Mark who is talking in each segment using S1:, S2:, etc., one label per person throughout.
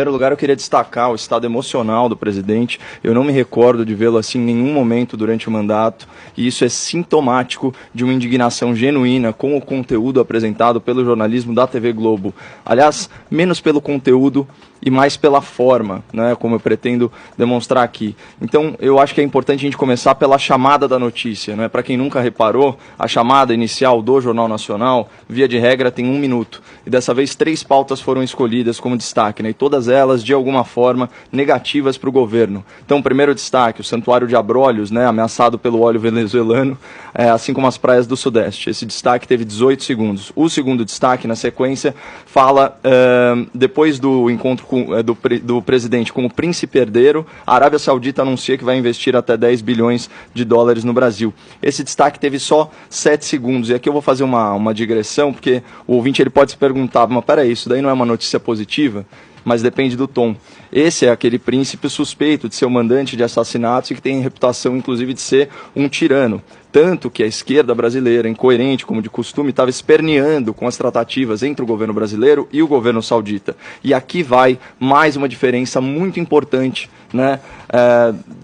S1: Em primeiro lugar, eu queria destacar o estado emocional do presidente. Eu não me recordo de vê-lo assim em nenhum momento durante o mandato, e isso é sintomático de uma indignação genuína com o conteúdo apresentado pelo jornalismo da TV Globo. Aliás, menos pelo conteúdo e mais pela forma, né, como eu pretendo demonstrar aqui. Então, eu acho que é importante a gente começar pela chamada da notícia, né? Para quem nunca reparou, a chamada inicial do Jornal Nacional, via de regra, tem 1 minuto. E dessa vez 3 pautas foram escolhidas como destaque, né? E todas elas, de alguma forma, negativas para o governo. Então, primeiro destaque, o Santuário de Abrolhos, né, ameaçado pelo óleo venezuelano, assim como as praias do Sudeste. Esse destaque teve 18 segundos. O segundo destaque, na sequência, fala, depois do encontro do presidente com o príncipe herdeiro, a Arábia Saudita anuncia que vai investir até 10 bilhões de dólares no Brasil. Esse destaque teve só 7 segundos. E aqui eu vou fazer uma digressão, porque o ouvinte ele pode se perguntar, mas peraí, isso daí não é uma notícia positiva? Mas depende do tom. Esse é aquele príncipe suspeito de ser o mandante de assassinatos e que tem reputação, inclusive, de ser um tirano. Tanto que a esquerda brasileira, incoerente como de costume, estava esperneando com as tratativas entre o governo brasileiro e o governo saudita. E aqui vai mais uma diferença muito importante, né,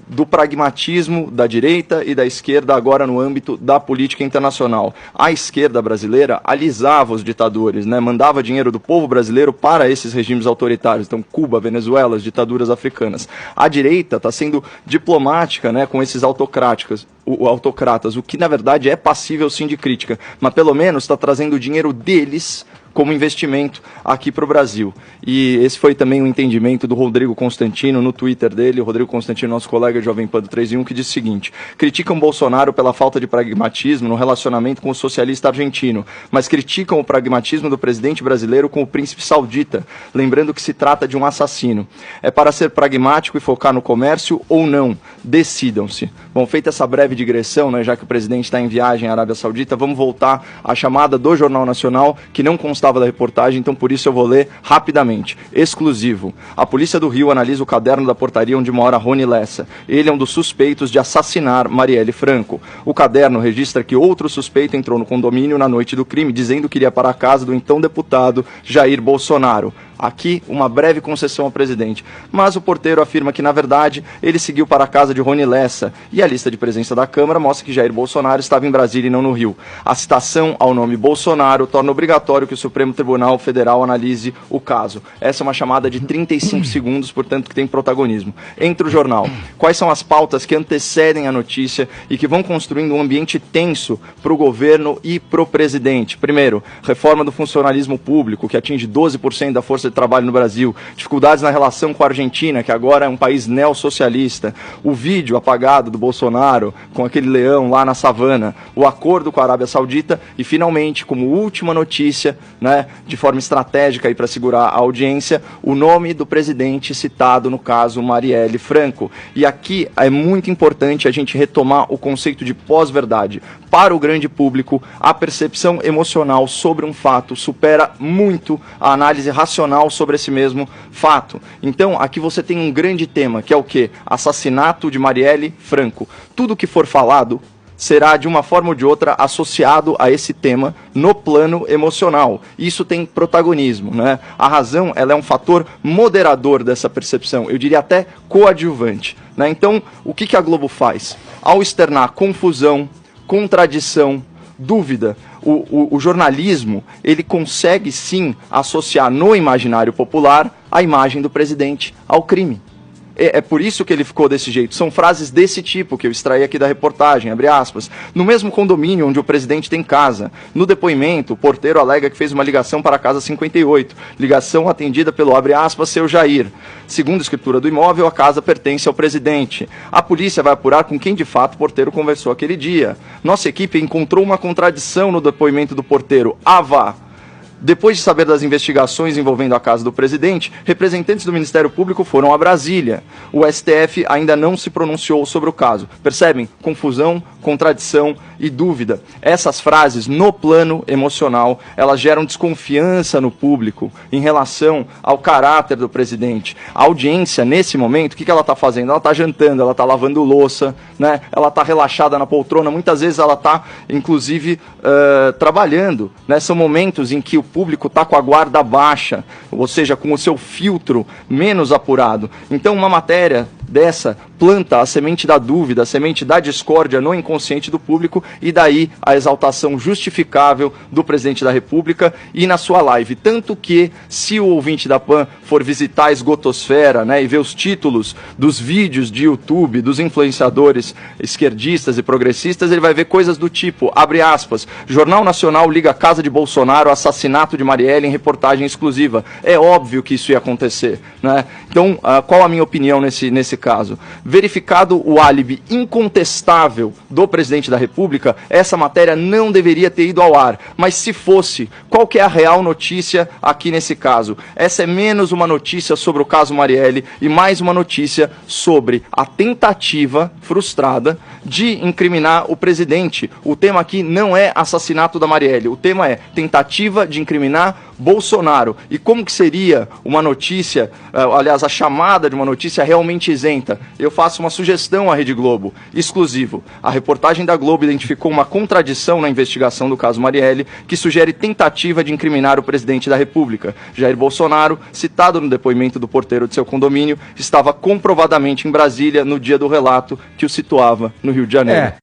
S1: do pragmatismo da direita e da esquerda agora no âmbito da política internacional. A esquerda brasileira alisava os ditadores, né, mandava dinheiro do povo brasileiro para esses regimes autoritários, então Cuba, Venezuela, as ditaduras africanas. A direita está sendo diplomática, né, com esses autocratas, o que na verdade é passível sim de crítica, mas pelo menos está trazendo o dinheiro deles como investimento aqui para o Brasil. E esse foi também o entendimento do Rodrigo Constantino no Twitter dele. O Rodrigo Constantino, nosso colega de Jovem Pan do 3 em 1, que diz o seguinte: criticam Bolsonaro pela falta de pragmatismo no relacionamento com o socialista argentino, mas criticam o pragmatismo do presidente brasileiro com o príncipe saudita, lembrando que se trata de um assassino. É para ser pragmático e focar no comércio ou não? Decidam-se. Bom, feita essa breve digressão, né, já que o presidente está em viagem à Arábia Saudita, vamos voltar à chamada do Jornal Nacional, que não constava da reportagem, então por isso eu vou ler rapidamente. Exclusivo. A Polícia do Rio analisa o caderno da portaria onde mora Rony Lessa. Ele é um dos suspeitos de assassinar Marielle Franco. O caderno registra que outro suspeito entrou no condomínio na noite do crime, dizendo que iria para a casa do então deputado Jair Bolsonaro. Aqui, uma breve concessão ao presidente. Mas o porteiro afirma que, na verdade, ele seguiu para a casa de Rony Lessa. E a lista de presença da Câmara mostra que Jair Bolsonaro estava em Brasília e não no Rio. A citação ao nome Bolsonaro torna obrigatório que o Supremo Tribunal Federal analise o caso. Essa é uma chamada de 35 segundos, portanto, que tem protagonismo. Entre o jornal. Quais são as pautas que antecedem a notícia e que vão construindo um ambiente tenso para o governo e para o presidente? Primeiro, reforma do funcionalismo público, que atinge 12% da força de trabalho no Brasil, dificuldades na relação com a Argentina, que agora é um país neossocialista, o vídeo apagado do Bolsonaro com aquele leão lá na savana, o acordo com a Arábia Saudita e, finalmente, como última notícia, né, de forma estratégica para segurar a audiência, o nome do presidente citado no caso Marielle Franco. E aqui é muito importante a gente retomar o conceito de pós-verdade. Para o grande público, a percepção emocional sobre um fato supera muito a análise racional sobre esse mesmo fato. Então, aqui você tem um grande tema, que é o quê? Assassinato de Marielle Franco. Tudo que for falado será, de uma forma ou de outra, associado a esse tema no plano emocional. Isso tem protagonismo, né? A razão, ela é um fator moderador dessa percepção, eu diria até coadjuvante, né? Então, o que a Globo faz? Ao externar confusão, contradição, dúvida, o jornalismo, ele consegue sim associar no imaginário popular a imagem do presidente ao crime. É por isso que ele ficou desse jeito. São frases desse tipo que eu extraí aqui da reportagem, abre aspas. No mesmo condomínio onde o presidente tem casa. No depoimento, o porteiro alega que fez uma ligação para a casa 58. Ligação atendida pelo, abre aspas, seu Jair. Segundo a escritura do imóvel, a casa pertence ao presidente. A polícia vai apurar com quem de fato o porteiro conversou aquele dia. Nossa equipe encontrou uma contradição no depoimento do porteiro. Vá! Depois de saber das investigações envolvendo a casa do presidente, representantes do Ministério Público foram a Brasília. O STF ainda não se pronunciou sobre o caso. Percebem? Confusão, contradição e dúvida. Essas frases, no plano emocional, elas geram desconfiança no público em relação ao caráter do presidente. A audiência, nesse momento, o que ela está fazendo? Ela está jantando, ela está lavando louça, né? Ela está relaxada na poltrona, muitas vezes ela está, inclusive, trabalhando, né? São momentos em que o Público está com a guarda baixa, ou seja, com o seu filtro menos apurado. Então, uma matéria dessa planta a semente da dúvida, a semente da discórdia no inconsciente do público, e daí a exaltação justificável do presidente da República e na sua live. Tanto que, se o ouvinte da PAN for visitar a esgotosfera, né, e ver os títulos dos vídeos de YouTube dos influenciadores esquerdistas e progressistas, ele vai ver coisas do tipo, abre aspas, Jornal Nacional liga a casa de Bolsonaro, assassinato de Marielle em reportagem exclusiva. É óbvio que isso ia acontecer, né? Então, qual a minha opinião nesse caso? Verificado o álibi incontestável do presidente da República, essa matéria não deveria ter ido ao ar. Mas se fosse, qual que é a real notícia aqui nesse caso? Essa é menos uma notícia sobre o caso Marielle e mais uma notícia sobre a tentativa frustrada de incriminar o presidente. O tema aqui não é assassinato da Marielle, o tema é tentativa de incriminar Bolsonaro. E como que seria uma notícia, aliás, a chamada de uma notícia realmente isenta? Eu faço uma sugestão à Rede Globo, exclusivo. A reportagem da Globo identificou uma contradição na investigação do caso Marielle, que sugere tentativa de incriminar o presidente da República. Jair Bolsonaro, citado no depoimento do porteiro de seu condomínio, estava comprovadamente em Brasília no dia do relato que o situava no Rio de Janeiro.